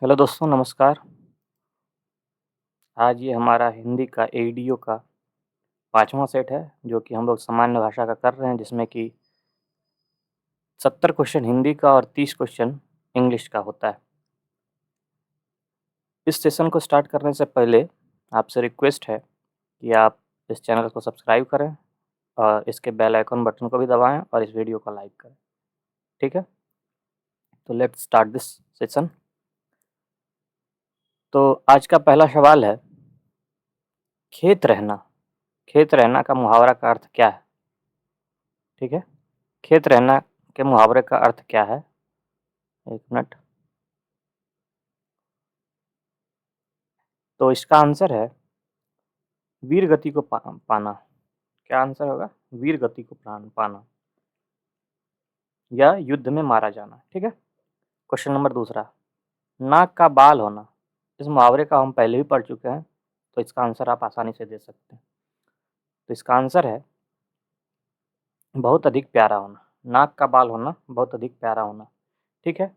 Hello दोस्तों, नमस्कार। आज ये हमारा हिंदी का एडीओ का 5वां सेट है, जो कि हम लोग सामान्य भाषा का कर रहे हैं, जिसमें कि 70 क्वेश्चन हिंदी का और 30 क्वेश्चन इंग्लिश का होता है। इस सेशन को स्टार्ट करने से पहले आपसे रिक्वेस्ट है कि आप इस चैनल को सब्सक्राइब करें और इसके बेल आइकन बटन को भी दबाएँ और इस वीडियो को लाइक करें, ठीक है? तो लेट्स स्टार्ट दिस सेशन। तो आज का पहला सवाल है, खेत रहना। खेत रहना का मुहावरा का अर्थ क्या है? ठीक है? खेत रहना के मुहावरे का अर्थ क्या है? 1 मिनट। तो इसका आंसर है वीर गति को पाना। क्या आंसर होगा? वीर गति को पाना या युद्ध में मारा जाना। ठीक है? क्वेश्चन नंबर दूसरा, नाक का बाल होना। इस मुहावरे का हम पहले भी पढ़ चुके हैं, तो इसका आंसर आप आसानी से दे सकते हैं। तो इसका आंसर है बहुत अधिक प्यारा होना। नाक का बाल होना, बहुत अधिक प्यारा होना। ठीक है?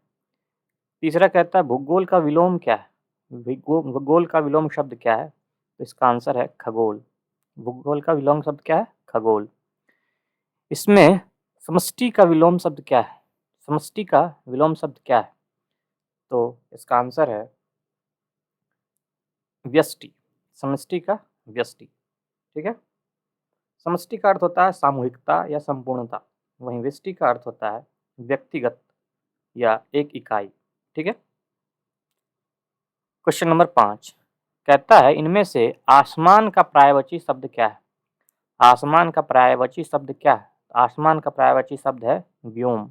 तीसरा कहता है भूगोल का विलोम क्या है? भूगोल का विलोम शब्द क्या है? तो इसका आंसर है खगोल। भूगोल का विलोम शब्द क्या है? खगोल। इसमें समष्टि का विलोम शब्द क्या है? समष्टि का विलोम शब्द क्या है? तो इसका आंसर है व्यष्टि। समष्टि का व्यष्टि। ठीक है? समष्टि का अर्थ होता है सामूहिकता या संपूर्णता, वहीं व्यष्टि का अर्थ होता है व्यक्तिगत या एक इकाई। ठीक है? क्वेश्चन नंबर 5 कहता है इनमें से आसमान का पर्यायवाची शब्द क्या है? आसमान का पर्यायवाची शब्द क्या है? आसमान का पर्यायवाची शब्द है व्योम।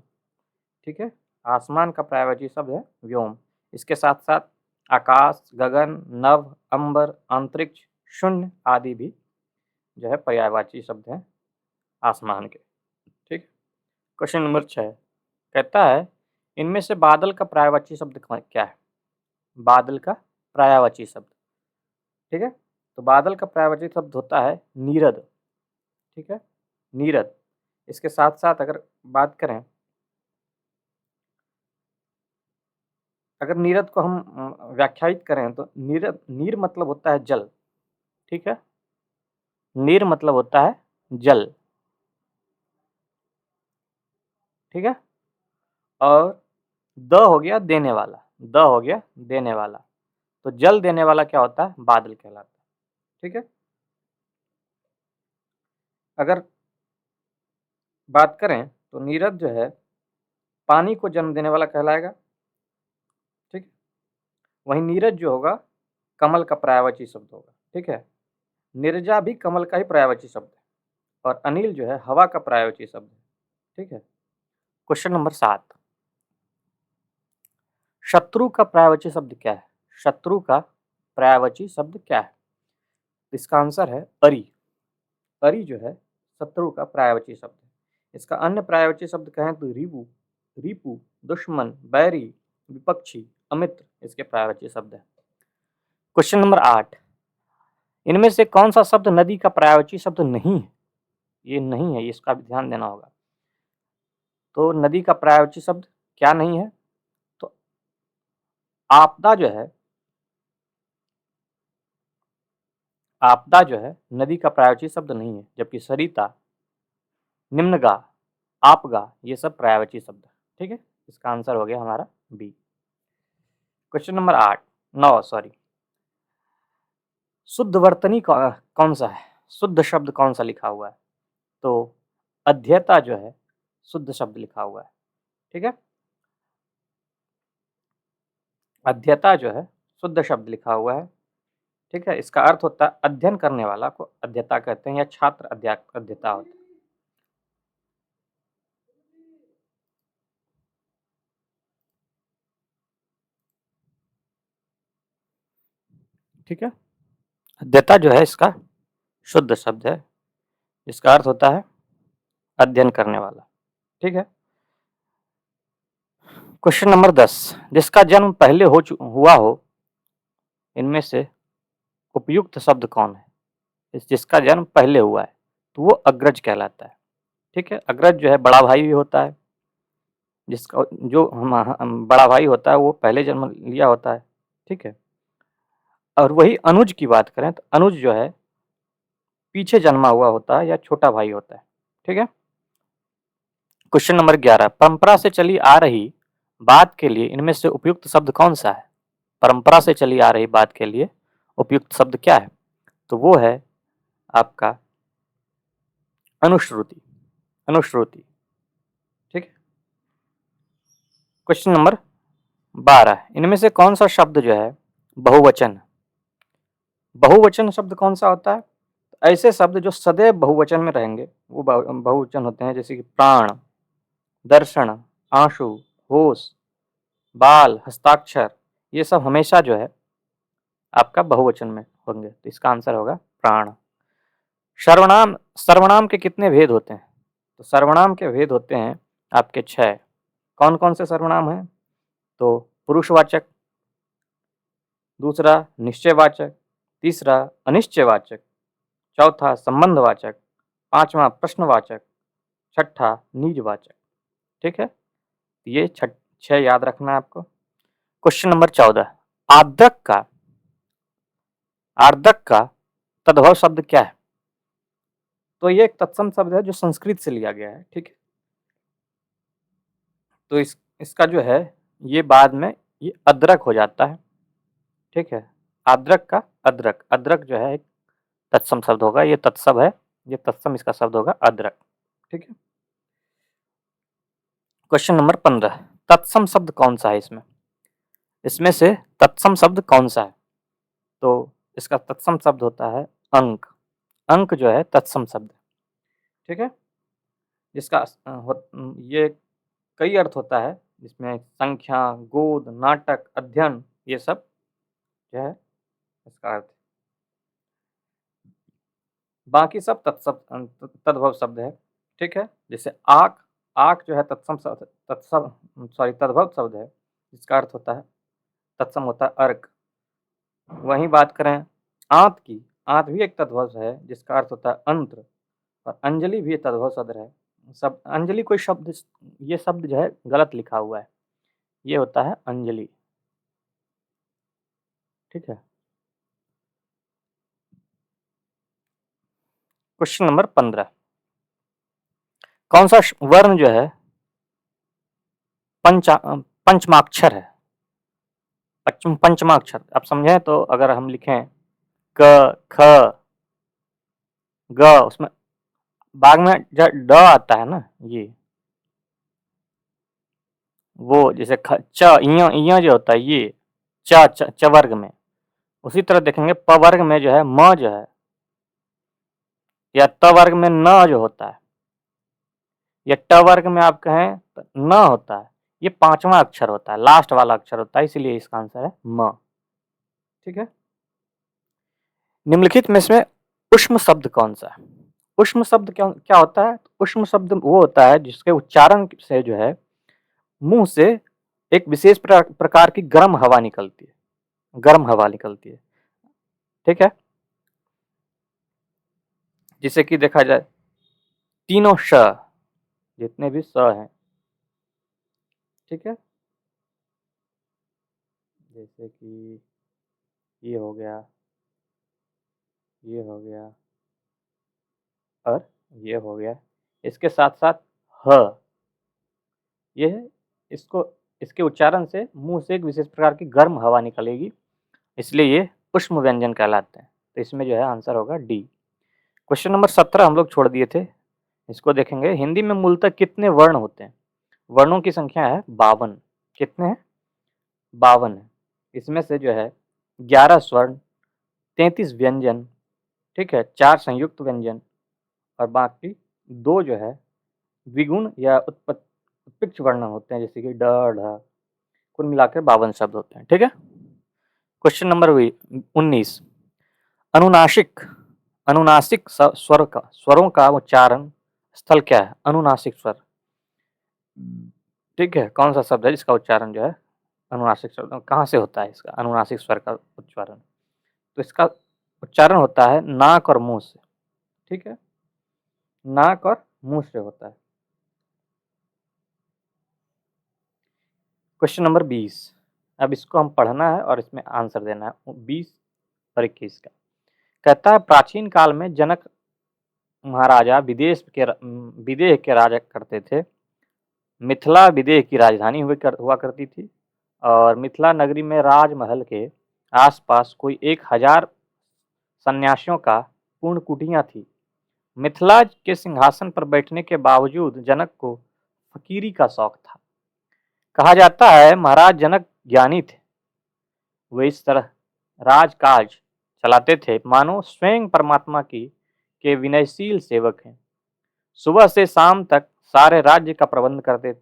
ठीक है? आसमान का पर्यायवाची शब्द है व्योम। इसके साथ साथ आकाश, गगन, नभ, अंबर, अंतरिक्ष, शून्य आदि भी जो है पर्यायवाची शब्द हैं आसमान के। ठीक? क्वेश्चन नंबर 6 कहता है इनमें से बादल का पर्यायवाची शब्द क्या है? बादल का पर्यायवाची शब्द। ठीक है? तो बादल का पर्यायवाची शब्द होता है नीरद। ठीक है? नीरद। इसके साथ साथ अगर बात करें, अगर नीरद को हम व्याख्यायित करें तो नीर मतलब होता है जल। ठीक है? नीर मतलब होता है जल। ठीक है? और द हो गया देने वाला। द हो गया देने वाला। तो जल देने वाला क्या होता है? बादल कहलाता है। ठीक है? अगर बात करें तो नीरद जो है पानी को जन्म देने वाला कहलाएगा। ठीक? वहीं नीरज जो होगा कमल का पर्यायवाची शब्द होगा। ठीक है? नीरजा भी कमल का ही पर्यायवाची शब्द है और अनिल जो है हवा का पर्यायवाची शब्द है। ठीक है? क्वेश्चन नंबर 7 शत्रु का पर्यायवाची शब्द क्या है? शत्रु का पर्यायवाची शब्द क्या है? इसका आंसर है अरि। अरि जो है शत्रु का पर्यायवाची शब्द है। इसका अन्य पर्यायवाची शब्द कहें तो रिपु, रिपु, दुश्मन, बैरी, विपक्षी, अमित्र इसके पर्यायवाची शब्द है। क्वेश्चन नंबर 8 इनमें से कौन सा शब्द नदी का पर्यायवाची शब्द नहीं है? ये नहीं है, इसका भी ध्यान देना होगा। तो नदी का पर्यायवाची शब्द क्या नहीं है? तो आपदा जो है, आपदा जो है नदी का पर्यायवाची शब्द नहीं है, जबकि सरिता, निम्नगा, आपगा ये सब पर्यायवाची शब्द है। ठीक है? इसका आंसर हो गया हमारा बी। क्वेश्चन नंबर 8 9 सॉरी शुद्ध वर्तनी कौन सा है? शुद्ध शब्द कौन सा लिखा हुआ है? तो अध्येता जो है शुद्ध शब्द लिखा हुआ है। ठीक है? अध्येता जो है शुद्ध शब्द लिखा हुआ है। ठीक है? इसका अर्थ होता है अध्ययन करने वाला को अध्येता कहते हैं या छात्र अध्येता होता है। ठीक है? अध्येता जो है इसका शुद्ध शब्द है, इसका अर्थ होता है अध्ययन करने वाला। ठीक है? क्वेश्चन नंबर 10 जिसका जन्म पहले हुआ हो इनमें से उपयुक्त शब्द कौन है? जिसका जन्म पहले हुआ है तो वो अग्रज कहलाता है। ठीक है? अग्रज जो है बड़ा भाई भी होता है। जिसका जो बड़ा भाई होता है वो पहले जन्म लिया होता है, ठीक है। और वही अनुज की बात करें तो अनुज जो है पीछे जन्मा हुआ होता है या छोटा भाई होता है, ठीक है। क्वेश्चन नंबर 11, परंपरा से चली आ रही बात के लिए इनमें से उपयुक्त शब्द कौन सा है? परंपरा से चली आ रही बात के लिए उपयुक्त शब्द क्या है? तो वो है आपका अनुश्रुति, अनुश्रुति, ठीक है। क्वेश्चन नंबर 12, इनमें से कौन सा शब्द जो है बहुवचन? बहुवचन शब्द कौन सा होता है? ऐसे शब्द जो सदैव बहुवचन में रहेंगे वो बहुवचन होते हैं, जैसे कि प्राण, दर्शन, आंसू, होश, बाल, हस्ताक्षर, ये सब हमेशा जो है आपका बहुवचन में होंगे। तो इसका आंसर होगा प्राण। सर्वनाम, सर्वनाम के कितने भेद होते हैं? तो सर्वनाम के भेद होते हैं आपके 6। कौन कौन से सर्वनाम हैं? तो पुरुषवाचक, दूसरा निश्चयवाचक, तीसरा अनिश्चयवाचक, चौथा संबंधवाचक, पांचवा प्रश्नवाचक, छठा निजवाचक, ठीक है। ये 6 याद रखना है आपको। क्वेश्चन नंबर 14, आर्द्रक का, आर्द्रक का तद्भव शब्द क्या है? तो ये एक तत्सम शब्द है जो संस्कृत से लिया गया है, ठीक है। तो इसका जो है ये बाद में ये अदरक हो जाता है, ठीक है। आर्द्रक का अदरक, अदरक जो है एक तत्सम शब्द होगा, ये तत्सम है, ये तत्सम इसका शब्द होगा अदरक, ठीक है। क्वेश्चन नंबर 15, तत्सम शब्द कौन सा है इसमें? इसमें से तत्सम शब्द कौन सा है? तो इसका तत्सम शब्द होता है अंक। अंक जो है तत्सम शब्द, ठीक है। जिसका ये कई अर्थ होता है, जिसमें संख्या, गोद, नाटक, अध्ययन, ये सब जो है इसका अर्थ। बाकी सब तद्भव शब्द है, ठीक है। जैसे आक, आक जो है तत्सम तद्भव शब्द है, जिसका अर्थ होता है तत्सम होता है अर्क। वहीं बात करें आंत की, आंत भी एक तद्भव है जिसका अर्थ होता है अंत्र। और अंजलि भी तद्भव शब्द है। सब अंजलि कोई शब्द, ये शब्द जो है गलत लिखा हुआ है, ये होता है अंजलि, ठीक है। क्वेश्चन नंबर 15, कौन सा वर्ण जो है पंचमाक्षर है? पंचमाक्षर आप समझें तो अगर हम लिखें क, ख, ग, उसमें बाद में जो ड आता है ना, ये वो जैसे च, इया जो होता है ये च वर्ग में, उसी तरह देखेंगे प वर्ग में जो है म जो है, या त वर्ग में न जो होता है, या ट वर्ग में आप कहें तो न होता है, ये 5वां अक्षर होता है, लास्ट वाला अक्षर होता है, इसीलिए इसका आंसर है म, ठीक है। निम्नलिखित में से उष्म शब्द कौन सा है? उष्म शब्द क्या क्या होता है? उष्म शब्द वो होता है जिसके उच्चारण से जो है मुंह से एक विशेष प्रकार की गर्म हवा निकलती है, गर्म हवा निकलती है, ठीक है। जिसे कि देखा जाए तीनों श, जितने भी स हैं, ठीक है। जैसे कि ये हो गया, ये हो गया और ये हो गया, इसके साथ साथ ह, ये है, इसको इसके उच्चारण से मुंह से एक विशेष प्रकार की गर्म हवा निकलेगी, इसलिए ये उष्म व्यंजन कहलाते हैं। तो इसमें जो है आंसर होगा डी। क्वेश्चन नंबर 17 हम लोग छोड़ दिए थे, इसको देखेंगे। हिंदी में मूलतः कितने वर्ण होते हैं? वर्णों की संख्या है 52। कितने हैं? 52 है। इसमें से जो है 11 स्वर्ण, 33 व्यंजन, ठीक है, 4 संयुक्त व्यंजन और बाकी 2 जो है द्विगुण या उत्पिक्ष वर्ण होते हैं, जैसे कि ड, ढ, कुल मिलाकर 52 शब्द होते हैं, ठीक है। क्वेश्चन नंबर 19, अनुनासिक, अनुनासिक स्वरों का उच्चारण स्थल क्या है? अनुनासिक स्वर, ठीक है, कौन सा शब्द है जिसका उच्चारण जो है अनुनासिक शब्द कहाँ से होता है? इसका अनुनासिक स्वर का उच्चारण, तो इसका उच्चारण होता है नाक और मुंह से, ठीक है, नाक और मुंह से होता है। Question number 20। अब इसको हम पढ़ना है और इसमें आंसर देना है 20 और 21 का। कहता है प्राचीन काल में जनक महाराजा विदेह के राजा करते थे। मिथिला विदेह की राजधानी हुआ करती थी और मिथिला नगरी में राजमहल के आसपास कोई 1000 सन्यासियों का पूर्ण कुटिया थी। मिथिला के सिंहासन पर बैठने के बावजूद जनक को फकीरी का शौक था। कहा जाता है महाराज जनक ज्ञानी थे। वे इस तरह राजकाज चलाते थे मानो स्वयं परमात्मा की के विनयशील सेवक हैं। सुबह से शाम तक सारे राज्य का प्रबंध करते,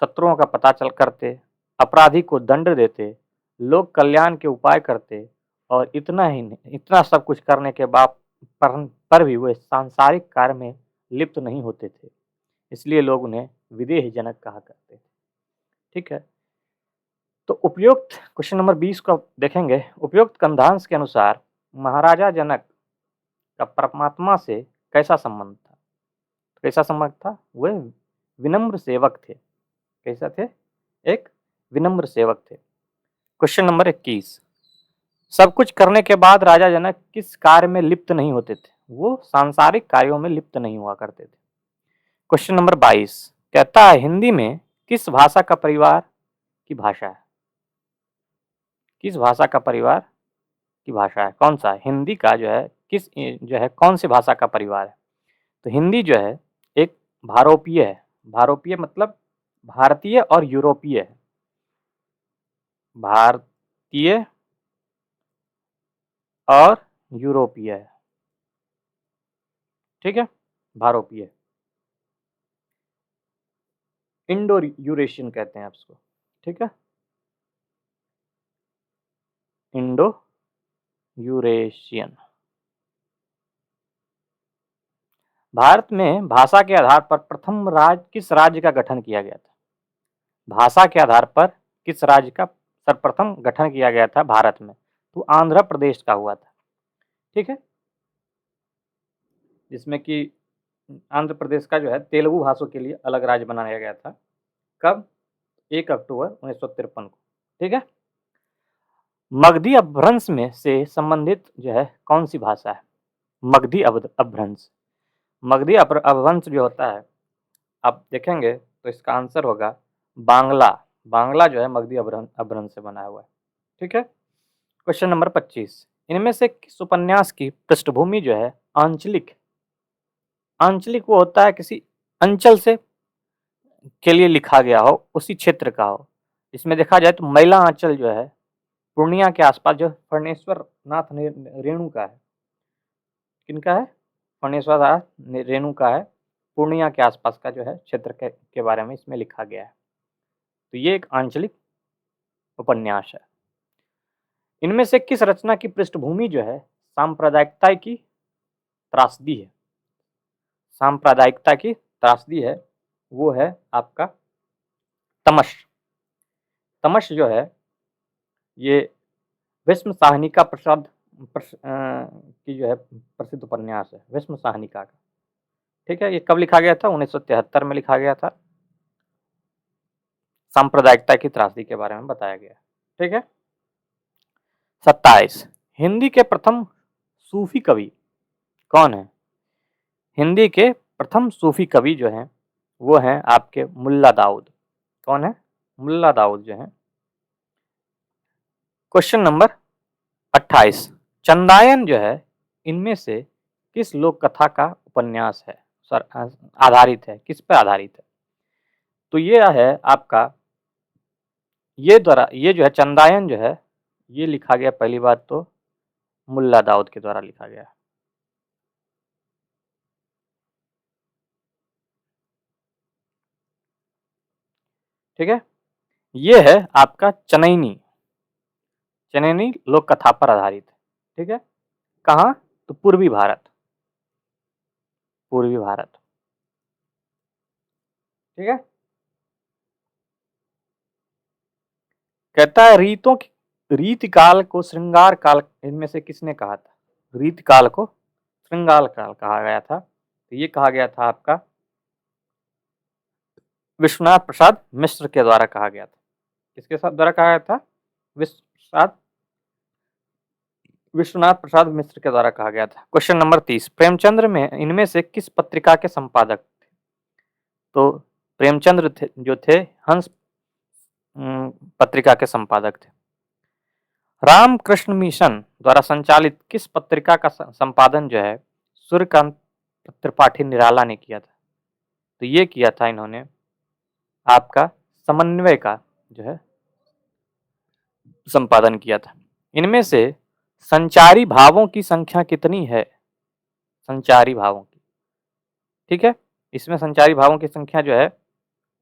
शत्रुओं का पता चल करते, अपराधी को दंड देते, लोक कल्याण के उपाय करते और इतना ही नहीं, इतना सब कुछ करने के बाद पर भी वे सांसारिक कार्य में लिप्त नहीं होते थे। इसलिए लोग उन्हें विदेह जनक कहा करते थे। ठीक है, तो उपयुक्त क्वेश्चन नंबर 20 को देखेंगे। उपयुक्त कंधांश के अनुसार महाराजा जनक का परमात्मा से कैसा संबंध था? कैसा संबंध था? वे विनम्र सेवक थे। कैसा थे? एक विनम्र सेवक थे। Question number 21। सब कुछ करने के बाद राजा जनक किस कार्य में लिप्त नहीं होते थे? वो सांसारिक कार्यों में लिप्त नहीं हुआ करते थे। क्वेश्चन नंबर 22 कहता है हिंदी में किस भाषा का परिवार की भाषा है? किस भाषा का परिवार की भाषा है? कौन सा है? हिंदी का जो है किस जो है कौन सी भाषा का परिवार है? तो हिंदी जो है एक भारोपीय है। भारोपीय मतलब भारतीय और यूरोपीय है। भारतीय और यूरोपीय है। ठीक है, भारोपीय। इंडो यूरेशियन कहते हैं आप इसको। ठीक है, इंडो यूरेशियन। भारत में भाषा के आधार पर प्रथम किस राज्य का गठन किया गया था? भाषा के आधार पर किस राज्य का सर्वप्रथम गठन किया गया था भारत में? तो आंध्र प्रदेश का हुआ था। ठीक है, जिसमें कि आंध्र प्रदेश का जो है तेलुगु भाषा के लिए अलग राज्य बनाया गया था। कब? 1 अक्टूबर 1953 को। ठीक है, मगधी अपभ्रंश में से संबंधित जो है कौन सी भाषा है? मगधी अपभ्रंश। मगधी अपभ्रंश जो होता है, आप देखेंगे तो इसका आंसर होगा बांग्ला। बांग्ला जो है मगधी अपभ्रंश से बना हुआ है। ठीक है, क्वेश्चन नंबर 25। इनमें से किस उपन्यास की पृष्ठभूमि जो है आंचलिक? आंचलिक वो होता है किसी अंचल से के लिए लिखा गया हो, उसी क्षेत्र का हो। इसमें देखा जाए तो मैला आंचल जो है पूर्णिया के आसपास जो फणेश्वर नाथ रेणु का है। किनका है? फणेश्वर नाथ रेणु का है। पूर्णिया के आसपास का जो है क्षेत्र के बारे में इसमें लिखा गया है। तो ये एक आंचलिक उपन्यास है। इनमें से किस रचना की पृष्ठभूमि जो है सांप्रदायिकता की त्रासदी है? सांप्रदायिकता की त्रासदी है, वो है आपका तमश। तमश जो है ये भीष्म साहनिका की जो है प्रसिद्ध उपन्यास है, भीष्म साहनिका का। ठीक है, ये कब लिखा गया था? 1973 में लिखा गया था। सांप्रदायिकता की त्रासदी के बारे में बताया गया। ठीक है, 27। हिंदी के प्रथम सूफी कवि कौन है? हिंदी के प्रथम सूफी कवि जो हैं वो हैं आपके मुल्ला दाऊद। कौन है? मुल्ला दाऊद जो है। Question number 28। चंदायन जो है इनमें से किस लोक कथा का उपन्यास है? सर आधारित है, किस पर आधारित है? तो ये है आपका ये जो है चंदायन जो है ये लिखा गया पहली बात तो मुल्ला दाऊद के द्वारा लिखा गया। ठीक है, ये है आपका चनैनी। चनैनी लोक कथा पर आधारित है। ठीक है, कहाँ? तो पूर्वी भारत। पूर्वी भारत। ठीक है, कहता है रीत काल को श्रृंगार काल इनमें से किसने कहा था? रीत काल को श्रृंगार काल कहा गया था। तो ये कहा गया था आपका विश्वनाथ प्रसाद मिश्र के द्वारा कहा गया था। किसके द्वारा कहा गया था? विश्वनाथ प्रसाद मिश्र के द्वारा कहा गया था। क्वेश्चन नंबर 30, प्रेमचंद्र में इनमें से किस पत्रिका के संपादक थे? तो प्रेमचंद्र जो थे हंस पत्रिका के संपादक थे। रामकृष्ण मिशन द्वारा संचालित किस पत्रिका का संपादन जो है सूर्यकांत त्रिपाठी निराला ने किया था? तो ये किया था इन्होंने आपका समन्वय का जो है संपादन किया था। इनमें से संचारी भावों की संख्या कितनी है? संचारी भावों की, ठीक है, इसमें संचारी भावों की संख्या जो है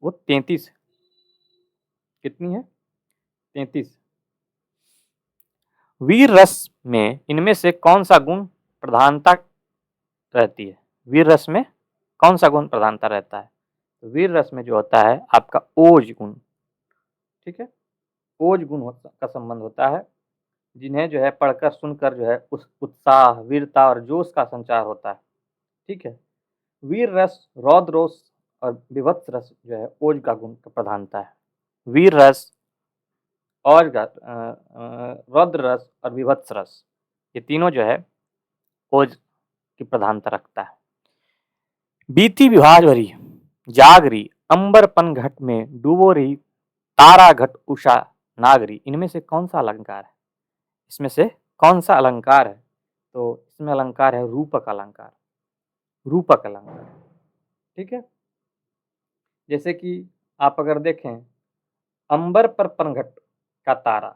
वो 33 है। कितनी है? 33। वीर रस में इनमें से कौन सा गुण प्रधानता रहती है? वीर रस में कौन सा गुण प्रधानता रहता है? तो वीर रस में जो होता है आपका ओज गुण, ठीक है, ओज गुण का संबंध होता है, जिन्हें जो है पढ़कर सुनकर जो है उस उत्साह, वीरता और जोश का संचार होता है, ठीक है। वीर रस, रौद्र रस और विभत्स रस जो है ओज का गुण का प्रधानता है। वीर रस, ओज का रौद्र रस और विभत्स रस, ये तीनों जो है ओज की प्रधानता रखता है। बीती विभाज भरी जाग रही अंबरपन घट में डूबो रही तारा घट उषा नागरी, इनमें से कौन सा अलंकार है? इसमें से कौन सा अलंकार है? तो इसमें अलंकार है रूपक अलंकार, रूपक अलंकार, ठीक है। जैसे कि आप अगर देखें, अंबर पर पनघट का तारा,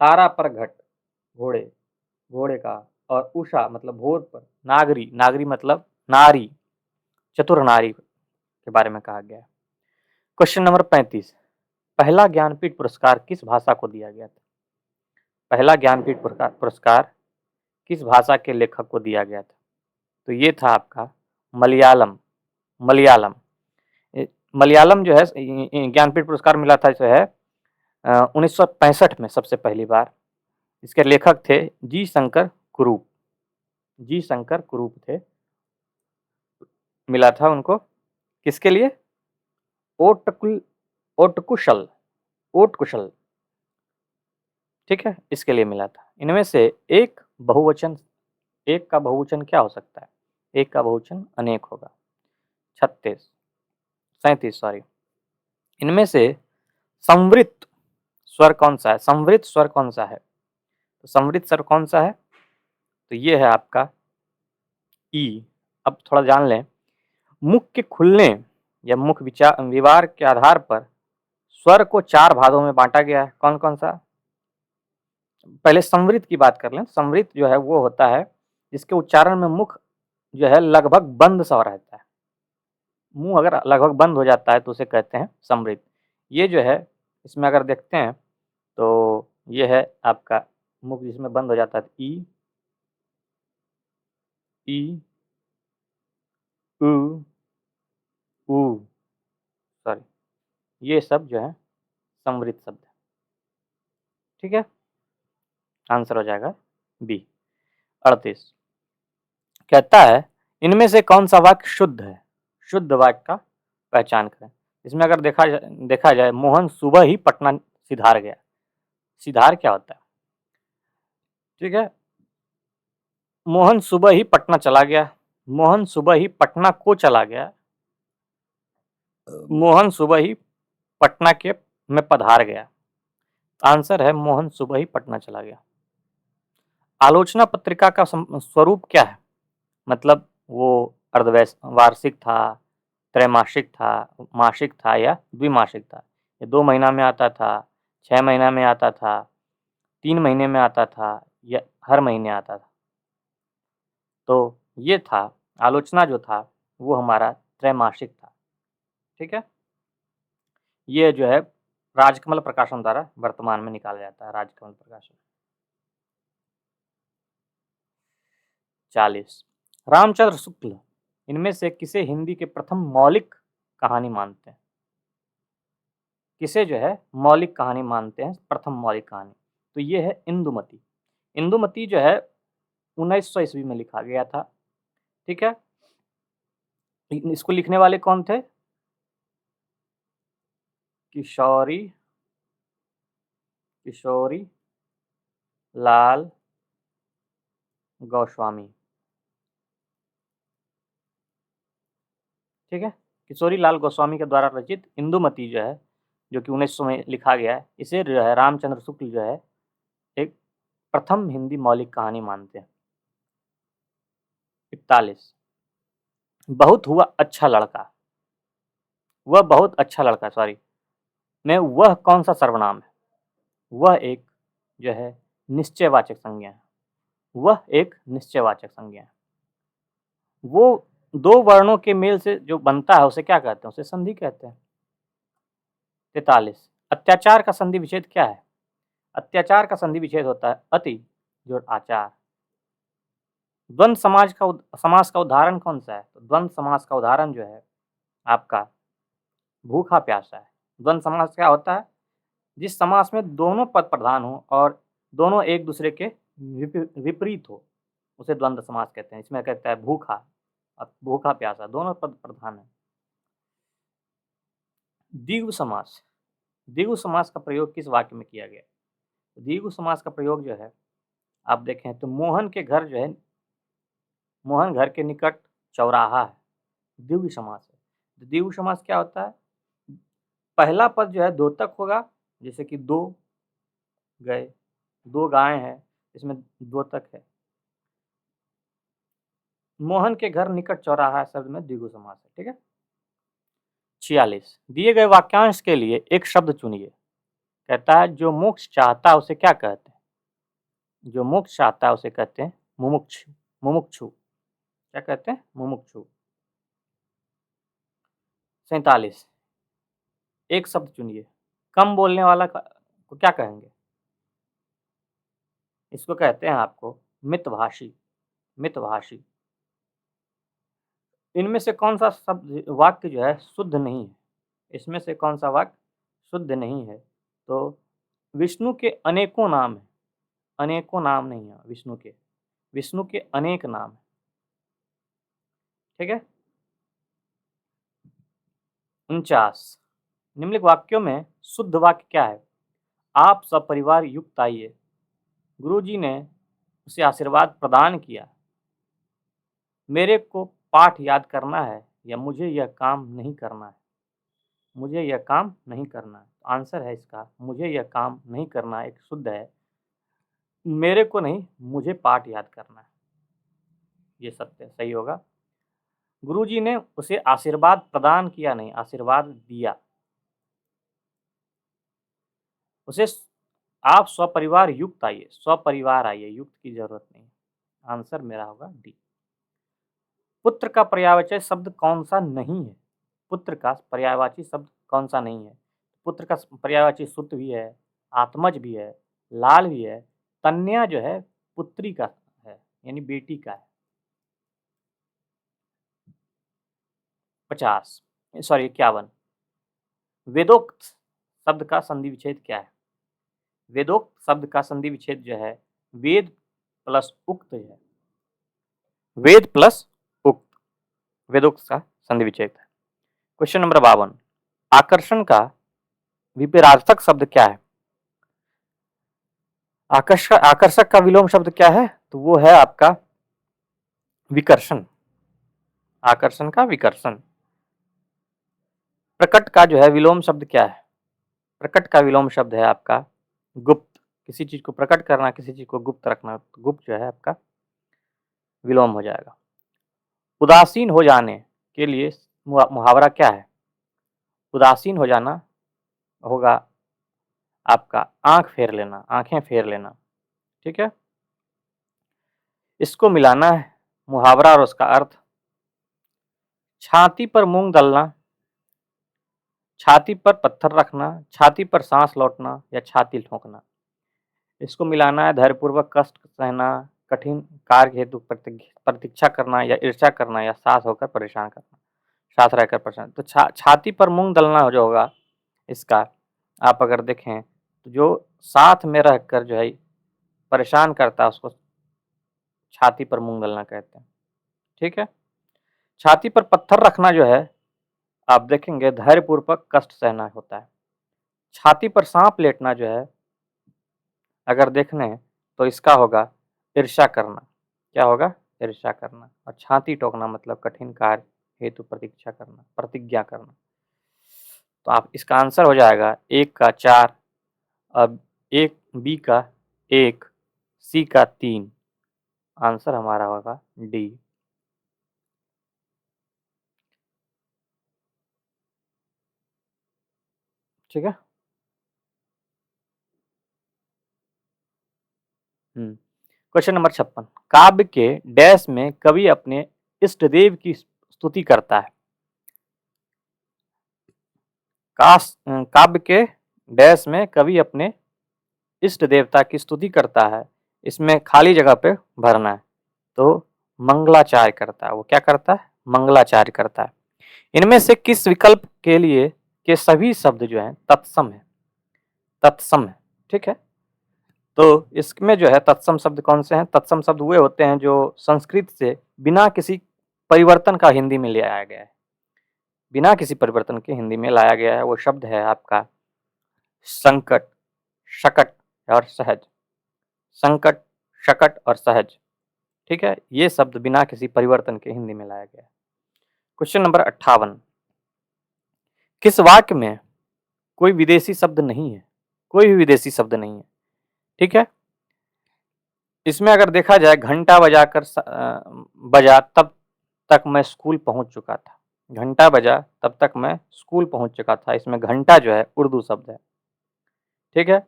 तारा पर घट घोड़े, घोड़े का, और उषा मतलब भोर पर, नागरी, नागरी मतलब नारी, चतुर नारी के बारे में कहा गया है। क्वेश्चन नंबर 35, पहला ज्ञानपीठ पुरस्कार किस भाषा को दिया गया था? पहला ज्ञानपीठ पुरस्कार किस भाषा के लेखक को दिया गया था? तो ये था आपका मलयालम। मलयालम, मलयालम जो है ज्ञानपीठ पुरस्कार मिला था जो है 1965 में सबसे पहली बार। इसके लेखक थे जी शंकर कुरूप, जी शंकर कुरूप थे, मिला था उनको। किसके लिए? ओटकुशल, ओटकुशल, ठीक है, इसके लिए मिला था। इनमें से एक बहुवचन, एक का बहुवचन क्या हो सकता है? एक का बहुवचन अनेक होगा। 37 सॉरी। इनमें से संवृत स्वर कौन सा है? संवृत स्वर कौन सा है? तो संवृत स्वर कौन सा है? तो ये है आपका ई। अब थोड़ा जान लें, मुख के खुलने या मुख विवार के आधार पर स्वर को 4 भागों में बांटा गया है। कौन कौन सा? पहले संवृत की बात कर लें। संवृत जो है वो होता है जिसके उच्चारण में मुख जो है लगभग बंद सा रहता है। मुंह अगर लगभग बंद हो जाता है तो उसे कहते हैं संवृत। ये जो है इसमें अगर देखते हैं तो ये है आपका मुख जिसमें बंद हो जाता है, ई, ई, उ, उ, सॉरी, ये सब जो है संवृत शब्द है, ठीक है। आंसर हो जाएगा बी। 38 कहता है इनमें से कौन सा वाक्य शुद्ध है? शुद्ध वाक्य का पहचान करें। इसमें अगर देखा जाए मोहन सुबह ही पटना सिधार गया। सिधार क्या होता है? ठीक है, मोहन सुबह ही पटना चला गया, मोहन सुबह ही पटना को चला गया, मोहन सुबह ही पटना के में पधार गया। आंसर है मोहन सुबह ही पटना चला गया। आलोचना पत्रिका का स्वरूप क्या है? मतलब वो अर्धवार्षिक था, त्रैमासिक था, मासिक था या द्विमासिक था? ये 2 महीना में आता था, 6 महीना में आता था, 3 महीने में आता था या हर महीने आता था? तो ये था, आलोचना जो था वो हमारा त्रैमासिक था, ठीक है। ये जो है राजकमल प्रकाशन द्वारा वर्तमान में निकाला जाता है, राजकमल प्रकाशन। 40 रामचंद्र शुक्ल इनमें से किसे हिंदी के प्रथम मौलिक कहानी मानते हैं? किसे जो है मौलिक कहानी मानते हैं, प्रथम मौलिक कहानी? तो ये है इंदुमती। इंदुमती जो है 1900 ईस्वी में लिखा गया था, ठीक है। इसको लिखने वाले कौन थे? किशोरी किशोरी लाल गोस्वामी। ठीक है, किशोरी लाल गोस्वामी के द्वारा रचित इंदुमती जो है, जो कि 1900 में लिखा गया है, इसे जो है रामचंद्र शुक्ल जो है एक प्रथम हिंदी मौलिक कहानी मानते हैं। 41 बहुत हुआ अच्छा लड़का, वह बहुत अच्छा लड़का सॉरी में वह कौन सा सर्वनाम है? वह एक जो है निश्चयवाचक संज्ञा है, वह एक निश्चयवाचक संज्ञा है। वो दो वर्णों के मेल से जो बनता है उसे क्या कहते हैं? उसे संधि कहते हैं। 43 अत्याचार का संधि विच्छेद क्या है? अत्याचार का संधि विच्छेद होता है अति जोड़ आचार। द्वंद्व समास का उदाहरण कौन सा है? तो द्वंद्व समास का उदाहरण जो है आपका भूखा प्यासा है। द्वंद्व समास क्या होता है? जिस समास में दोनों पद प्रधान हो और दोनों एक दूसरे के विपरीत हो उसे द्वंद्व समास कहते हैं। इसमें कहता है भूखा, अब भूखा प्यासा दोनों पद प्रधान है। द्विगु समास, द्विगु समास का प्रयोग किस वाक्य में किया गया? द्विगु समास का प्रयोग जो है आप देखें तो मोहन के घर जो है, मोहन घर के निकट चौराहा है, द्विगु समास है। द्विगु समास क्या होता है? पहला पद जो है द्योतक होगा, जैसे कि दो गए, दो गायें हैं, इसमें द्योतक है। मोहन के घर निकट चौराहा शब्द में द्विगु समास है। ठीक है। 46 दिए गए वाक्यांश के लिए एक शब्द चुनिए। कहता है जो मोक्ष चाहता है उसे क्या कहते हैं? जो मोक्ष चाहता है उसे कहते हैं मुमुक्षु। मुमुक्षु क्या कहते हैं? मुमुक्षु। 47 एक शब्द चुनिए। कम बोलने वाला को क्या कहेंगे? इसको कहते हैं आपको मितभाषी। मितभाषी। इनमें से कौन सा शब्द वाक्य जो है शुद्ध नहीं है? इसमें से कौन सा वाक्य शुद्ध नहीं है? तो विष्णु के अनेकों नाम है, अनेकों नाम नहीं है विष्णु के, विष्णु के अनेक नाम है। ठीक है। 49 निम्नलिखित वाक्यों में शुद्ध वाक्य क्या है? आप सपरिवार युक्त आइए, गुरुजी ने उसे आशीर्वाद प्रदान किया, मेरे को पाठ याद करना है या मुझे यह काम नहीं करना है? मुझे यह काम नहीं करना है। आंसर है इसका मुझे यह काम नहीं करना है, एक शुद्ध है, मेरे को नहीं मुझे पाठ याद करना है, ये सत्य सही होगा। गुरुजी ने उसे आशीर्वाद प्रदान किया नहीं, आशीर्वाद दिया। उसे आप स्वपरिवार युक्त आइए, स्वपरिवार आइए, युक्त की जरूरत नहीं। आंसर मेरा होगा डी। पुत्र का पर्यायवाची शब्द कौन सा नहीं है? पुत्र का पर्यायवाची शब्द कौन सा नहीं है? पुत्र का पर्यायवाची सुत भी है, आत्मज भी है, लाल भी है, कन्या जो है पुत्री का है यानी बेटी का है। 51 वेदोक्त शब्द का संधि विच्छेद क्या है? वेदोक्त शब्द का संधि विच्छेद जो है वेद प्लस उक्त है, वेद प्लस उक्त, वेदोक्त का संधि विच्छेद है। क्वेश्चन नंबर 52 आकर्षण का विपरीतार्थक शब्द क्या है? आकर्षक का विलोम शब्द क्या है? तो वो है आपका विकर्षण। आकर्षण का विकर्षण। प्रकट का जो है विलोम शब्द क्या है? प्रकट का विलोम शब्द है आपका गुप्त। किसी चीज को प्रकट करना, किसी चीज को गुप्त रखना, तो गुप्त जो है आपका विलोम हो जाएगा। उदासीन हो जाने के लिए मुहावरा क्या है? उदासीन हो जाना होगा आपका आंख फेर लेना, आंखें फेर लेना। ठीक है। इसको मिलाना है मुहावरा और उसका अर्थ। छाती पर मूंग दलना, छाती पर पत्थर रखना, छाती पर सांस लौटना या छाती ठोंकना। इसको मिलाना है धैर्यपूर्वक कष्ट सहना, कठिन कार्य हेतु प्रतीक्षा करना या ईर्ष्या करना या साथ होकर परेशान करना, साथ रहकर परेशान। तो छाती पर मूंग दलना जो होगा इसका आप अगर देखें तो जो साथ में रहकर जो है परेशान करता है उसको छाती पर मूंग दलना कहते हैं। ठीक है। छाती पर पत्थर रखना जो है आप देखेंगे धैर्यपूर्वक कष्ट सहना होता है। छाती पर सांप लेटना जो है अगर देखने तो इसका होगा ईर्ष्या करना। क्या होगा? ईर्ष्या करना। और छाती ठोकना मतलब कठिन कार्य हेतु प्रतीक्षा करना, प्रतिज्ञा करना। तो आप इसका आंसर हो जाएगा 1 का 4, अब एक बी का 1, सी का 3। आंसर हमारा होगा डी। ठीक है। क्वेश्चन नंबर 56, काव्य के डैश में कवि अपने इष्ट देव की स्तुति करता है। काव्य के डैश में कवि अपने इष्ट देवता की स्तुति करता है। इसमें खाली जगह पे भरना है। तो मंगलाचार्य करता है। वो क्या करता है? मंगलाचार्य करता है। इनमें से किस विकल्प के लिए के सभी शब्द जो हैं तत्सम है? तत्सम है। ठीक है। तो इसमें जो है तत्सम शब्द कौन से हैं? तत्सम शब्द वे होते हैं जो संस्कृत से बिना किसी परिवर्तन का हिंदी में ले आया गया है। बिना किसी परिवर्तन के हिंदी में लाया गया है। वो शब्द है आपका संकट, शकट और सहज। संकट, शकट और सहज। ठीक है। ये शब्द बिना किसी परिवर्तन के हिंदी में लाया गया है। क्वेश्चन नंबर 58, किस वाक्य में कोई विदेशी शब्द नहीं है? कोई भी विदेशी शब्द नहीं है। ठीक है। इसमें अगर देखा जाए घंटा बजा तब तक मैं स्कूल पहुंच चुका था। घंटा बजा तब तक मैं स्कूल पहुंच चुका था। इसमें घंटा जो है उर्दू शब्द है। ठीक है।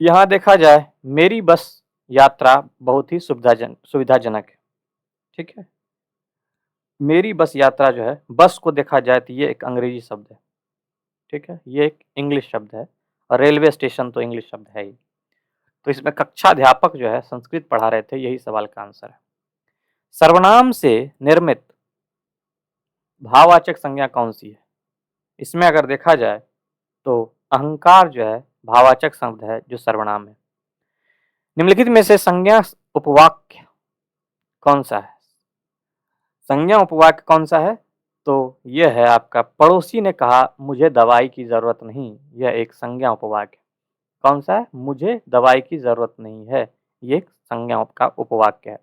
यहाँ देखा जाए मेरी बस यात्रा बहुत ही सुविधाजनक है। ठीक है। मेरी बस यात्रा जो है, बस को देखा जाए तो ये एक अंग्रेजी शब्द है। ठीक है। ये एक इंग्लिश शब्द है और रेलवे स्टेशन तो इंग्लिश शब्द है ही। तो इसमें कक्षा अध्यापक जो है संस्कृत पढ़ा रहे थे। यही सवाल का आंसर है। सर्वनाम से निर्मित भाववाचक संज्ञा कौन सी है? इसमें अगर देखा जाए तो अहंकार जो है भाववाचक शब्द है जो सर्वनाम है। निम्नलिखित में से संज्ञा उपवाक्य कौन सा है? संज्ञा उपवाक्य कौन सा है? तो यह है आपका पड़ोसी ने कहा मुझे दवाई की जरूरत नहीं। यह एक संज्ञा उपवाक्य। कौन सा है? मुझे दवाई की जरूरत नहीं है। ये एक संज्ञा का उपवाक्य है।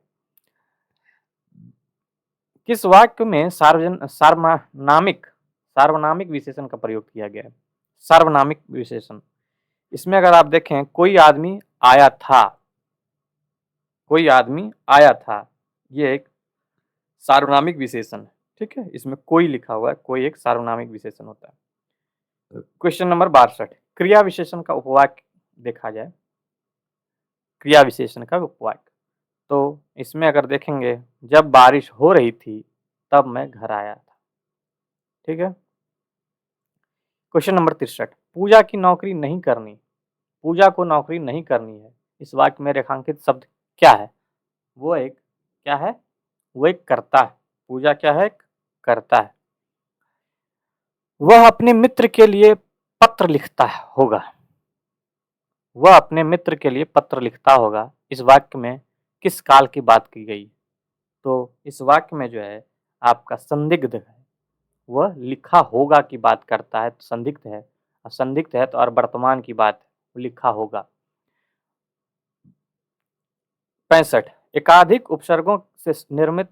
किस वाक्य में सार्वनामिक विशेषण का प्रयोग किया गया है? सार्वनामिक विशेषण। इसमें अगर आप देखें कोई आदमी आया था। कोई आदमी आया था। ये एक सार्वनामिक विशेषण है। ठीक है। इसमें कोई लिखा हुआ है। कोई एक सार्वनामिक विशेषण होता है। क्वेश्चन नंबर 62, क्रिया विशेषण का उपवाक्य देखा जाए। क्रिया विशेषण का उपवाक्य तो इसमें अगर देखेंगे जब बारिश हो रही थी तब मैं घर आया था। ठीक है। क्वेश्चन नंबर 63, पूजा की नौकरी नहीं करनी। पूजा को नौकरी नहीं करनी है। इस वाक्य में रेखांकित शब्द क्या है? वो एक क्या है? वो एक कर्ता है। पूजा क्या है? कर्ता है। वह अपने मित्र के लिए पत्र लिखता होगा। वह अपने मित्र के लिए पत्र लिखता होगा। इस वाक्य में किस काल की बात की गई? तो इस वाक्य में जो है आपका संदिग्ध है। वह लिखा होगा की बात करता है तो संदिग्ध है। और संदिग्ध है तो और वर्तमान की बात है, लिखा होगा। 65, एकाधिक उपसर्गों से निर्मित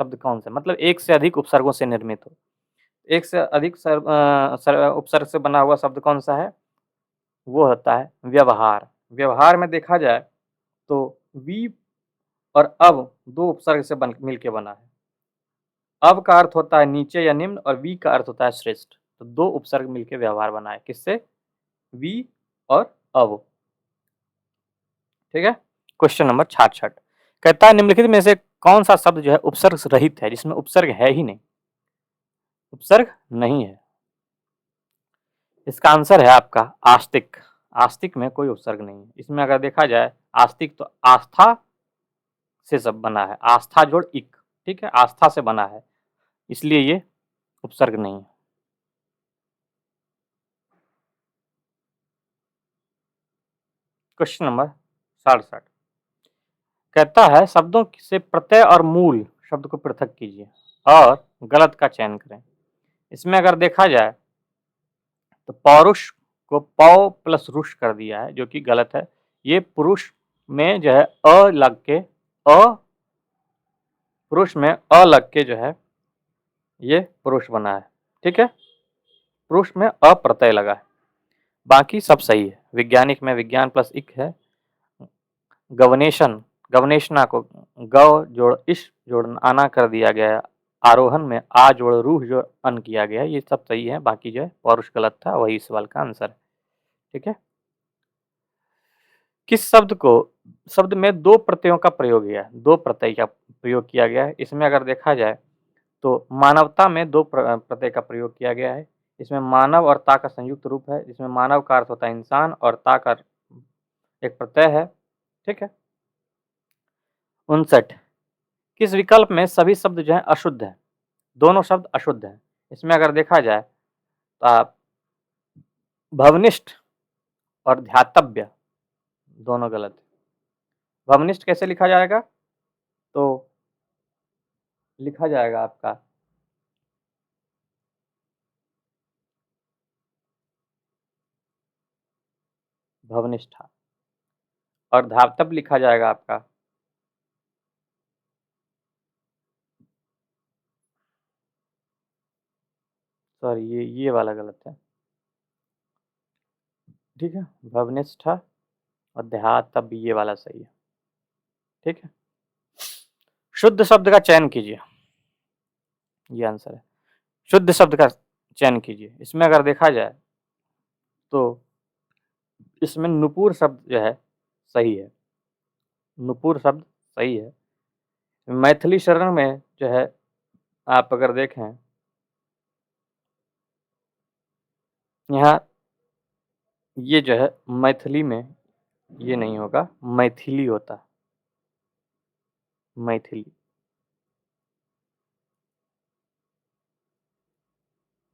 शब्द कौन सा? मतलब एक से अधिक उपसर्गों से निर्मित हो। एक से अधिक उपसर्ग से बना हुआ शब्द कौन सा है? वो होता है व्यवहार। व्यवहार में देखा जाए तो वी और अब दो उपसर्ग से मिलके बना है। अब का अर्थ होता है नीचे या निम्न और वी का अर्थ होता है श्रेष्ठ। तो दो उपसर्ग मिलके व्यवहार बना है। किससे? वी और अब। ठीक है। क्वेश्चन नंबर 66, कहता है निम्नलिखित में से कौन सा शब्द जो है उपसर्ग रहित है, जिसमें उपसर्ग है ही नहीं? उपसर्ग नहीं है। इसका आंसर है आपका आस्तिक। आस्तिक में कोई उपसर्ग नहीं है। इसमें अगर देखा जाए आस्तिक तो आस्था से सब बना है। आस्था जोड़ इक। ठीक है। आस्था से बना है, इसलिए ये उपसर्ग नहीं है। क्वेश्चन नंबर 67, कहता है शब्दों से प्रत्यय और मूल शब्द को पृथक कीजिए और गलत का चयन करें। इसमें अगर देखा जाए तो पौरुष को पौ प्लस रुष कर दिया है, जो कि गलत है। ये पुरुष में जो है अ लग के पुरुष में अ लग के जो है ये पुरुष बना है। ठीक है, पुरुष में अ प्रत्यय लगा है, बाकी सब सही है। वैज्ञानिक में विज्ञान प्लस इक है। गवनेशन, गवनेशना को गव जोड़ इश जोड़ आना कर दिया गया है। आरोहण में आ जोड़ रूह जोड़ अन किया गया है। ये सब सही है, बाकी जो है पौरुष गलत था, वही इस सवाल का आंसर है। ठीक है, किस शब्द में दो प्रत्ययों का प्रयोग किया है? दो प्रत्यय का प्रयोग किया गया है। इसमें अगर देखा जाए तो मानवता में दो प्रत्यय का प्रयोग किया गया है। इसमें मानव और ता का संयुक्त रूप है। इसमें मानव का अर्थ होता है इंसान और ता का एक प्रत्यय है। ठीक है, 59 किस विकल्प में सभी शब्द जो है अशुद्ध है? दोनों शब्द अशुद्ध है। इसमें अगर देखा जाए तो भवनिष्ठ और ध्यातव्य दोनों गलत है। भवनिष्ठ कैसे लिखा जाएगा? तो लिखा जाएगा आपका भवनिष्ठा, और धातव्य लिखा जाएगा आपका सॉरी ये वाला गलत है। ठीक है, भवनिष्ठा और ध्यातव्य ये वाला सही है। ठीक है, शुद्ध शब्द का चयन कीजिए, ये आंसर है। शुद्ध शब्द का चयन कीजिए। इसमें अगर देखा जाए तो इसमें नुपुर शब्द जो है सही है। नुपुर शब्द सही है। मैथिली शरण में जो है आप अगर देखें यहाँ ये जो है मैथिली में ये नहीं होगा, मैथिली होता है, मैथिली,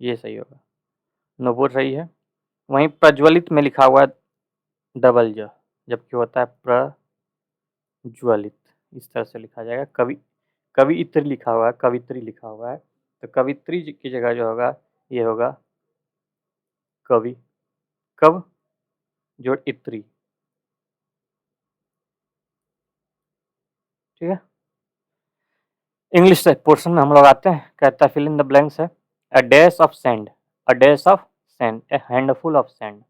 ये सही होगा। नुपुर सही है। वहीं प्रज्वलित में लिखा हुआ है डबल ज, जबकि होता है प्रज्वलित। इस तरह से लिखा जाएगा। कवियत्री लिखा हुआ है, कवित्री लिखा हुआ है, तो कवित्री की जगह जो होगा ये होगा कवि, कव जोड़ इत्री। ठीक है, इंग्लिश से पोर्शन में हम लोग आते हैं। कहता है फिल इन द ब्लैंक्स है। A dash of sand, a dash of sand, a handful of sand.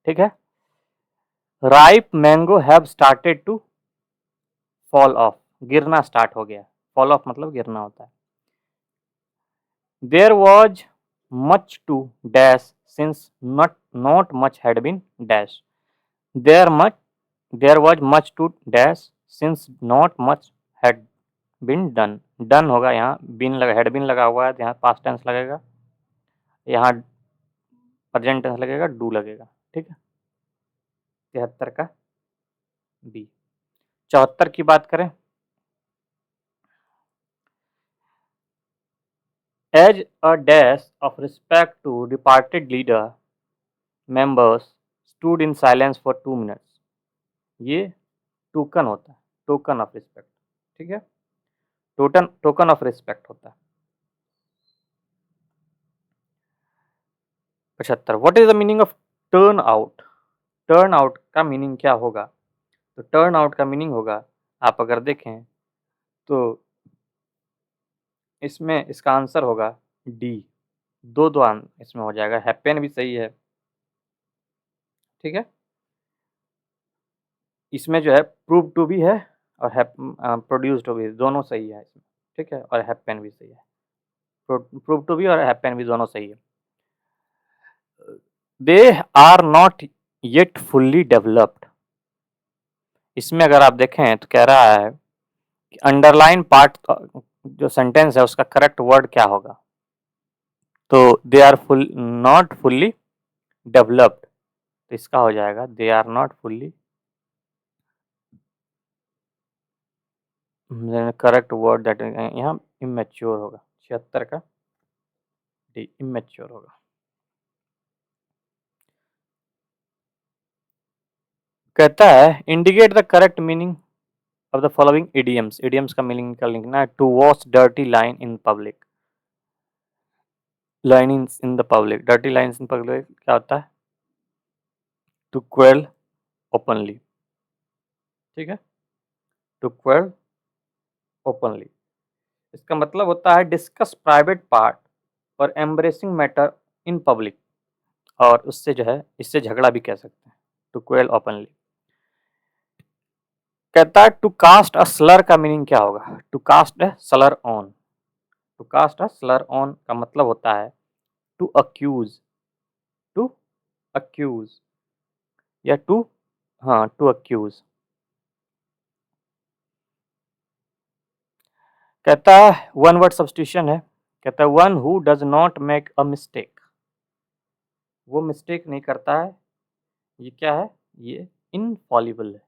ठीक है, ripe mango have started to fall off, गिरना स्टार्ट हो गया। फॉल ऑफ मतलब गिरना होता है। There was much to dash since not much had been dash. There was much to dash since not much had been done. Done होगा, यहाँ been लगा, हैड बीन लगा हुआ है, यहाँ पास्ट टेंस लगेगा, यहाँ प्रेजेंट टेंस लगेगा, डू लगेगा। ठीक है, 73 का बी। 74 की बात करें, as a dash of respect to departed leader members stood in silence for 2 minutes. ये टोकन होता है, टोकन ऑफ रिस्पेक्ट। ठीक है, टोकन ऑफ रिस्पेक्ट होता है। 75 what is the meaning of turn out? Turn out का मीनिंग क्या होगा? तो टर्न आउट का मीनिंग होगा, आप अगर देखें तो इसमें इसका आंसर होगा डी। दो इसमें हो जाएगा। हैपन भी सही है। ठीक है, इसमें जो है प्रूव टू भी है और प्रोड्यूस टू भी, दोनों सही है इसमें। ठीक है, और हैपन भी सही है। प्रूव टू भी और हैपन भी दोनों सही है। They are not yet fully developed. इसमें अगर आप देखें तो कह रहा है कि अंडरलाइन पार्ट जो सेंटेंस है उसका करेक्ट वर्ड क्या होगा? तो they are not fully developed, तो इसका हो जाएगा they are not fully, correct word that यहाँ इमेच्योर होगा। 76 का डी, इमेच्योर होगा। कहता है indicate the correct meaning of the following idioms. Idioms का मीनिंग का लिखना है। To wash dirty line in public, lines in the public, dirty lines in public क्या होता है? टू क्वेल ओपनली, ठीक है, टू क्वेल ओपनली, इसका मतलब होता है डिस्कस प्राइवेट पार्ट और एम्ब्रेसिंग मैटर इन पब्लिक, और उससे जो है इससे झगड़ा भी कह सकते हैं, टू क्वेल ओपनली। कहता है टू कास्ट अ स्लर का मीनिंग क्या होगा? To cast a slur on, to cast a slur on का मतलब होता है टू अक्यूज, टू अक्यूज या टू, हाँ, टू अक्यूज। कहता है वन वर्ड सब्स्टिट्यूशन है, कहता है one who does not make a mistake, वो मिस्टेक नहीं करता है, ये क्या है? ये इनफॉलिबल है,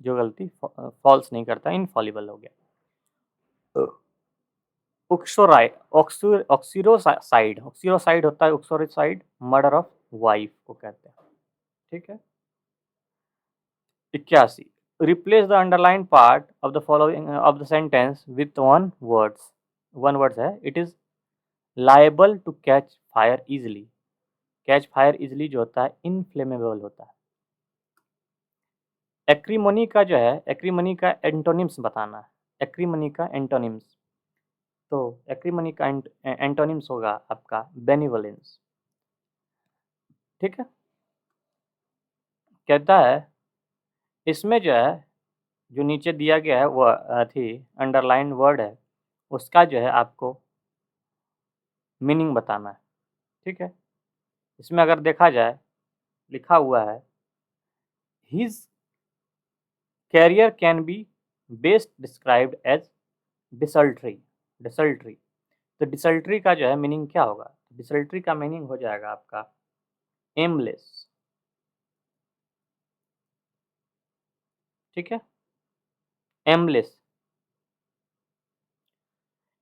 जो गलती फॉल्स नहीं करता, इनफॉलिबल हो गया। ऑक्सोराइड, ऑक्सीरोसाइड, ऑक्सीरोसाइड होता है, ऑक्सोरोसाइड मर्डर ऑफ वाइफ को कहते हैं, ठीक है। 81, replace the underline part of the following of the sentence with one words है, it is liable to catch fire easily, catch fire easily जो होता है इनफ्लेमेबल होता है। एक्रीमोनी का जो है, एक्रीमोनी का एंटोनिम्स बताना है, एक्रीमोनी का एंटोनिम्स, तो एक्रीमोनी का एंटोनिम्स होगा आपका बेनिवोलेंस, ठीक है। कहता है इसमें जो है, जो नीचे दिया गया है वो थी अंडरलाइन वर्ड है, उसका जो है आपको मीनिंग बताना है, ठीक है। इसमें अगर देखा जाए, लिखा हुआ है his career can be best described as desultory, desultory, तो डिसल्ट्री का जो है मीनिंग क्या होगा? डिसल्ट्री का मीनिंग हो जाएगा आपका एमलेस, ठीक है, एमलेस।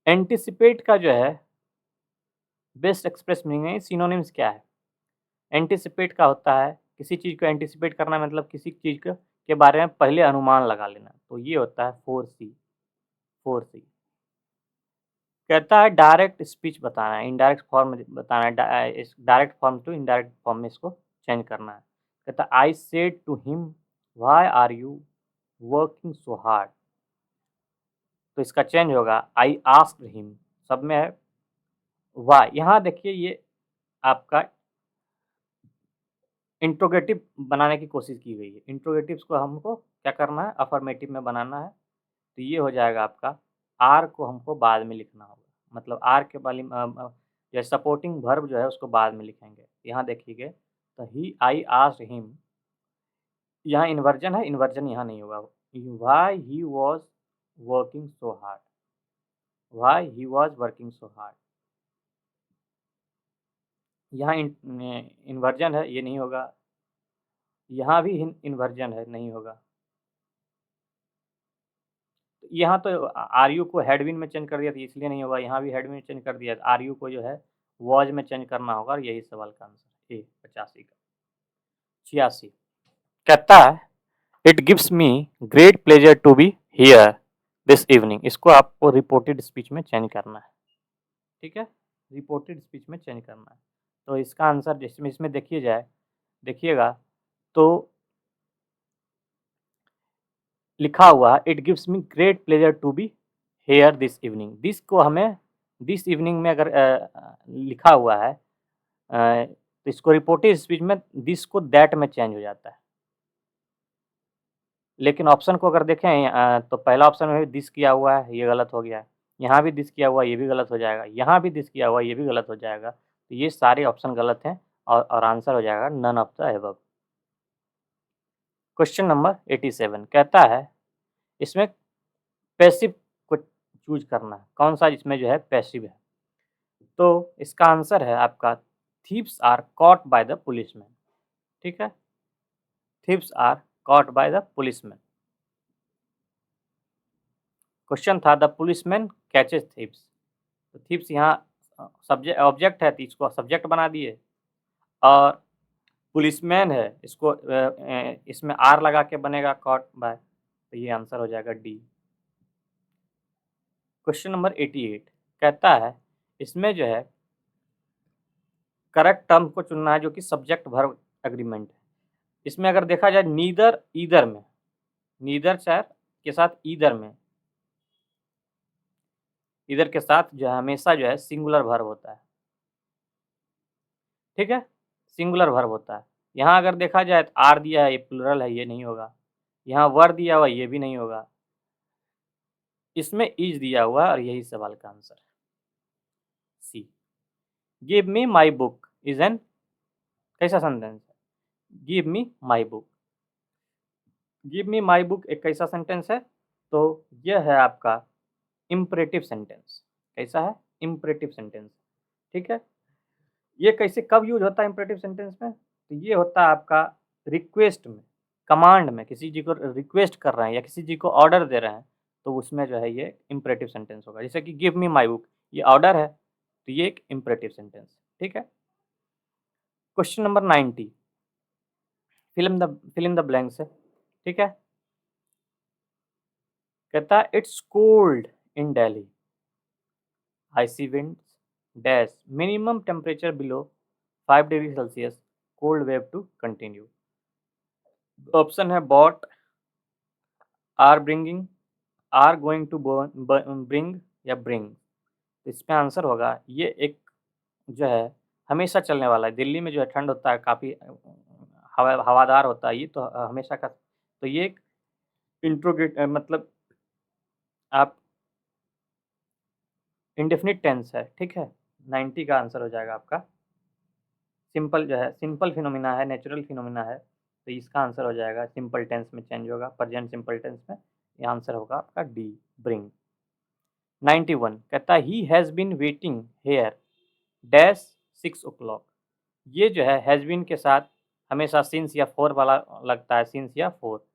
एंटिसिपेट का जो है बेस्ट एक्सप्रेस मीनिंग है, सिनोनिम्स क्या है? एंटिसिपेट का होता है किसी चीज़ को एंटिसिपेट करना, मतलब किसी चीज़ के बारे में पहले अनुमान लगा लेना, तो ये होता है फोरसी, फोरसी। कहता है डायरेक्ट स्पीच बताना है, इनडायरेक्ट फॉर्म बताना है, इस direct form to indirect form में इसको चेंज करना है। कहता है I said to him why are you working so hard, तो इसका चेंज होगा आई आस्क्ड हिम, सब में है व्हाई। यहाँ देखिए ये आपका इंट्रोगेटिव बनाने की कोशिश की गई है, इंट्रोगेटिव्स को हमको क्या करना है? अफर्मेटिव में बनाना है, तो ये हो जाएगा आपका आर को हमको बाद में लिखना होगा, मतलब आर के वाली या सपोर्टिंग वर्ब जो है उसको बाद में लिखेंगे। यहाँ देखिए तो ही आई आस्क्ड हिम, यहाँ इन्वर्जन है, इन्वर्जन यहाँ नहीं होगा, why he was working so hard, why he was working so hard, यहाँ इन्वर्जन है, ये नहीं होगा, यहाँ भी इन्वर्जन है, नहीं होगा। यहाँ तो आर यू को हैड बीन में चेंज कर दिया था, इसलिए नहीं होगा, यहाँ भी हैड बीन में चेंज कर दिया, आर यू को जो है वॉज में चेंज करना होगा, और यही सवाल का आंसर है 85 का। 86 कहता है it gives me great pleasure to be here this evening, इसको आपको रिपोर्टेड स्पीच में चेंज करना है, ठीक है, रिपोर्टेड स्पीच में चेंज करना है। तो इसका आंसर जिसमें इसमें देखिए जाए, देखिएगा तो लिखा हुआ है it gives me great pleasure to be here this evening, this को हमें दिस इवनिंग में अगर लिखा हुआ है तो इसको रिपोर्टेड स्पीच में दिस को दैट में चेंज हो जाता है। लेकिन ऑप्शन को अगर देखें तो पहला ऑप्शन में भी दिस किया हुआ है, ये गलत हो गया, यहाँ भी दिस किया हुआ है, ये भी गलत हो जाएगा, यहाँ भी दिस किया हुआ है, ये भी गलत हो जाएगा, तो ये सारे ऑप्शन गलत हैं, और आंसर हो जाएगा none of the above. Question number 87 कहता है इसमें पैसिव को चूज करना है, कौन सा इसमें जो है पैसिव है, तो इसका आंसर है आपका thieves are caught by the policeman, ठीक है, thieves are caught by the policeman. Question था द पुलिसमैन कैचेस थीव्स, तो थीव्स यहाँ सब्जेक्ट ऑब्जेक्ट है तो इसको सब्जेक्ट बना दिए, और पुलिसमैन है इसको इसमें आर लगा के बनेगा कॉट बाय, तो ये आंसर हो जाएगा डी। क्वेश्चन नंबर 88 कहता है इसमें जो है करेक्ट टर्म को चुनना है जो कि सब्जेक्ट वर्ब एग्रीमेंट है। इसमें अगर देखा जाए नीदर ईदर में, नीदर चार के साथ ईदर में, ईदर के साथ जो है हमेशा जो है सिंगुलर वर्ब होता है, ठीक है, सिंगुलर वर्ब होता है। यहाँ अगर देखा जाए तो आर दिया है, ये प्लूरल है, ये नहीं होगा। यहाँ वर दिया हुआ, ये भी नहीं होगा। इसमें इज दिया हुआ और यही सवाल का आंसर है C. Give me my book is an कैसा सेंटेंस है? Give me my book, give me my book एक कैसा सेंटेंस है? तो यह है आपका इम्परेटिव सेंटेंस। कैसा है? इम्परेटिव सेंटेंस, ठीक है। ये कैसे कब यूज होता है इम्परेटिव सेंटेंस में? तो ये होता है आपका रिक्वेस्ट में, कमांड में, किसी चीज को रिक्वेस्ट कर रहे हैं या किसी चीज को ऑर्डर दे रहे हैं, तो उसमें जो है ये इम्परेटिव सेंटेंस होगा। जैसे कि गिव मी माई बुक, ये ऑर्डर है, तो ये एक इम्परेटिव सेंटेंस, ठीक है। Question number 90, fill in the blanks है, ठीक है। कहता है it's cold in Delhi, icy winds, dash, minimum temperature below 5 degree Celsius, cold wave to continue। Option है but, are bringing, are going to bring या bring. इसमें आंसर होगा ये एक जो है हमेशा चलने वाला है। दिल्ली में जो है ठंड होता है, काफ़ी हवादार होता है, ये तो हमेशा का, तो ये एक इंट्रोगेट मतलब आप इंडेफिनिट टेंस है, ठीक है। 90 का आंसर हो जाएगा आपका। सिंपल जो है सिंपल फिनोमिना है, नेचुरल फिनोमिना है, तो इसका आंसर हो जाएगा सिंपल टेंस में चेंज होगा, प्रेजेंट सिंपल टेंस में। ये आंसर होगा आपका डी, ब्रिंग। 91 कहता है he has been waiting here dash 6 o'clock। ये जो है हैज़ बीन के साथ हमेशा सिंस या फोर वाला लगता है, सिंस या फोर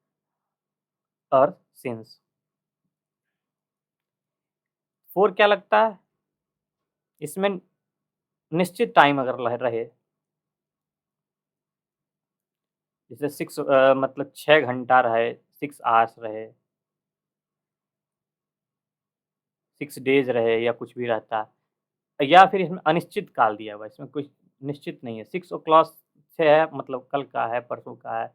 और सिंस। फोर क्या लगता है? इसमें निश्चित टाइम अगर रहे, जैसे 6 मतलब 6 घंटा रहे, 6 आवर्स रहे, 6 डेज रहे या कुछ भी रहता है, या फिर इसमें अनिश्चित काल दिया हुआ है, इसमें कुछ निश्चित नहीं है। 6 o'clock से है मतलब कल का है, परसों का है,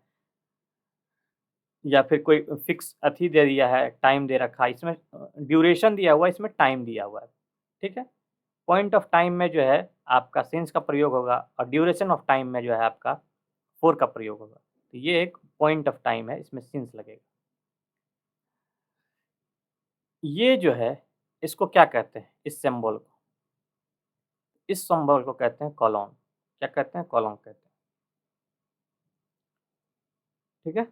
या फिर कोई फिक्स अथी दे दिया है, टाइम दे रखा है। इसमें ड्यूरेशन दिया हुआ है, इसमें टाइम दिया हुआ है, ठीक है। पॉइंट ऑफ टाइम में जो है आपका सिंस का प्रयोग होगा और ड्यूरेशन ऑफ टाइम में जो है आपका फोर का प्रयोग होगा। तो ये एक पॉइंट ऑफ टाइम है, इसमें सिंस लगेगा। ये जो है इसको क्या कहते हैं? इस सिंबल को, इस सिंबल को कहते हैं कॉलन। क्या कहते हैं? कॉलन कहते हैं, ठीक है।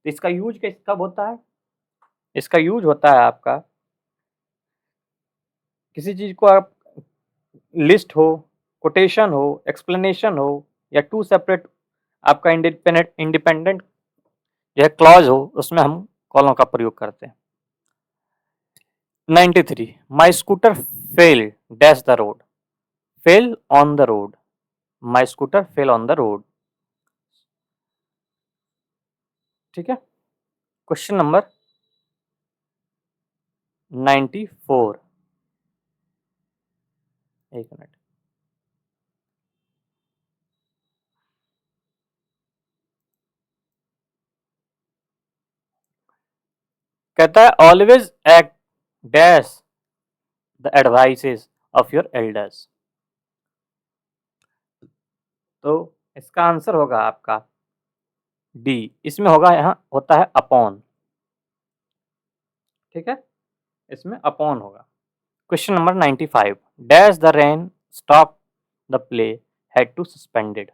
तो इसका यूज कब होता है? इसका यूज होता है आपका किसी चीज को आप लिस्ट हो, कोटेशन हो, एक्सप्लेनेशन हो, या टू सेपरेट आपका इंडिपेंडेंट जो है क्लॉज हो, उसमें हम कॉलों का प्रयोग करते हैं। 93 my scooter fell dash the road, fell on the road, my scooter fell on the road, ठीक है। क्वेश्चन नंबर 94, एक मिनट। कहता है always act dash the advices of your elders. तो इसका आंसर होगा आपका डी। इसमें होगा, यहाँ होता है अपॉन, ठीक है, इसमें अपॉन होगा। Question number 95 dash the rain stop the play had to suspended.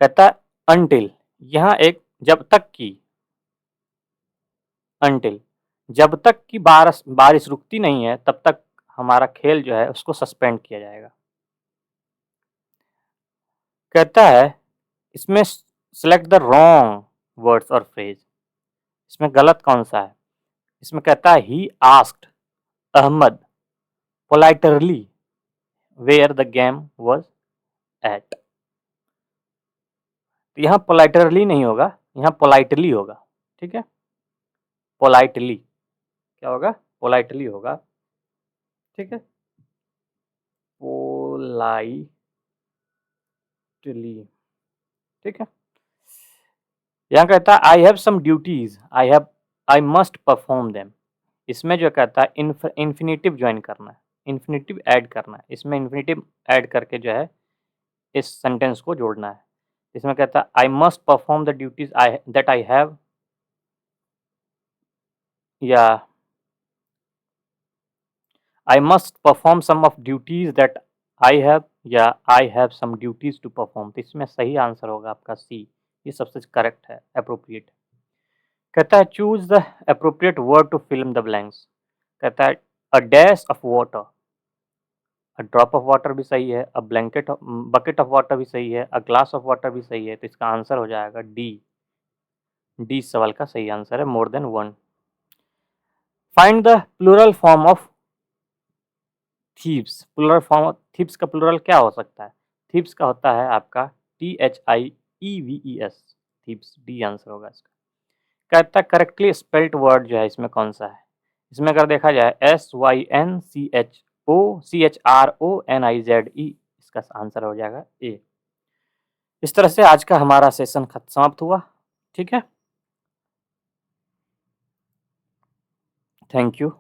कहता है अनटिल, यहाँ एक जब तक की, अनटिल जब तक की बारिश रुकती नहीं है तब तक हमारा खेल जो है उसको सस्पेंड किया जाएगा। कहता है इसमें सेलेक्ट द रॉन्ग वर्ड्स और फ्रेज, इसमें गलत कौन सा है? इसमें कहता है he asked Ahmed politerly where the game was at. तो यहाँ पोलाइटरली नहीं होगा, यहाँ पोलाइटली होगा, ठीक है। पोलाइटली क्या होगा? पोलाइटली होगा, ठीक है। पोलाइटली, ठीक है। यहाँ कहता है I have some duties, I must perform them. इसमें जो कहता है इन्फिनेटिव ज्वाइन करना है, इन्फिनेटिव ऐड करना है, इसमें इन्फिनेटिव ऐड करके जो है इस सेंटेंस को जोड़ना है। इसमें कहता है I must perform the duties that I have, या I must perform some of duties that I have, या I have some duties to perform. तो इसमें सही आंसर होगा आपका सी, ये सबसे करेक्ट है, अप्रोप्रिएट। कहता है choose the appropriate word to fill in the blanks. कहता है a dash of water, a drop of water भी सही है, अ बकेट ऑफ वाटर भी सही है, अ ग्लास ऑफ वाटर भी सही है। तो इसका आंसर हो जाएगा डी, डी सवाल का सही आंसर है, more than one. Find the plural form of thieves. Plural form of thieves का प्लूरल क्या हो सकता है? थीव्स का होता है आपका THIEVES, थीव्स, डी आंसर होगा इसका। कहता है करेक्टली स्पेल्ड वर्ड जो है इसमें कौन सा है? इसमें अगर देखा जाए SYNCHRONIZE, इसका आंसर हो जाएगा ए। इस तरह से आज का हमारा सेशन समाप्त हुआ, ठीक है। Thank you.